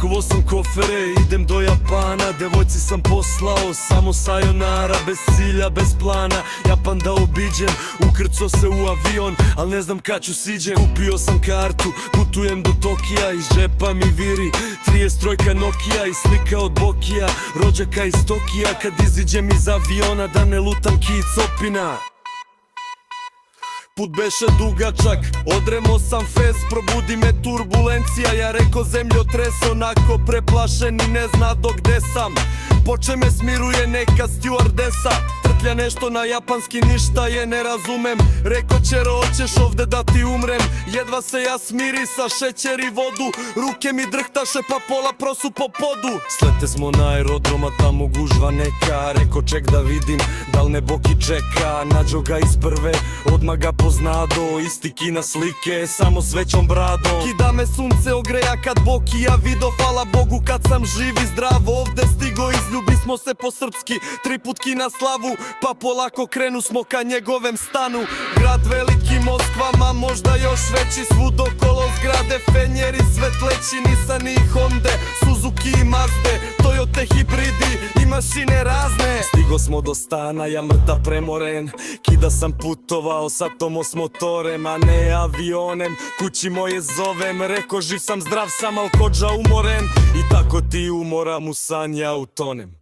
Spakovo sam kofere, idem do Japana. Devojci sam poslao samo sayonara. Bez cilja, bez plana, Japan da obiđem. Ukrco se u avion, al ne znam kad ću siđem. Kupio sam kartu, putujem do Tokija. Iz džepa mi viri 33 Nokia i slika od Bokija, rođaka iz Tokija. Kad iziđem iz aviona da ne lutam kic opina. Put beše dugačak, odremo sam fes, probudi me turbulencija. Ja reko zemljotres, onako preplašen i ne zna do gde sam. Poče me smiruje neka stjuardesa, trtlja nešto na japanski, ništa je ne razumem. Reko čero, hoćeš ovde da ti umrem. Jedva se ja smiri sa šećer i vodu, ruke mi drhtaše pa pola prosu po podu. Slete smo na aerodroma, tamo gužva neka. Reko ček da vidim, dal me Boki čeka. Nađo ga iz prve, odmah ga poznado. Isti kina slike, samo s većom bradom. Kida me sunce ogreja kad Boki ja vido. Hvala Bogu kad sam živ i zdrav ovde stigo. Izljubi smo se po srpski, 3 putki na slavu. Pa polako krenu smo ka njegovem stanu. Grad veliki, Moskva, ma možda još veći. Svud okolo zgrade, fenjeri, svetleći. Nissan i Honde, Suzuki i Mazde, Toyota hibridi i mašine razne. Stigo smo do stana, ja mrtav premoren. Kida sam putovao sa Tomo s motorem, a ne avionem. Kući moje zovem, reko živ sam, zdrav sam, al kođa umoren. I tako ti umoram u san, ja utonem.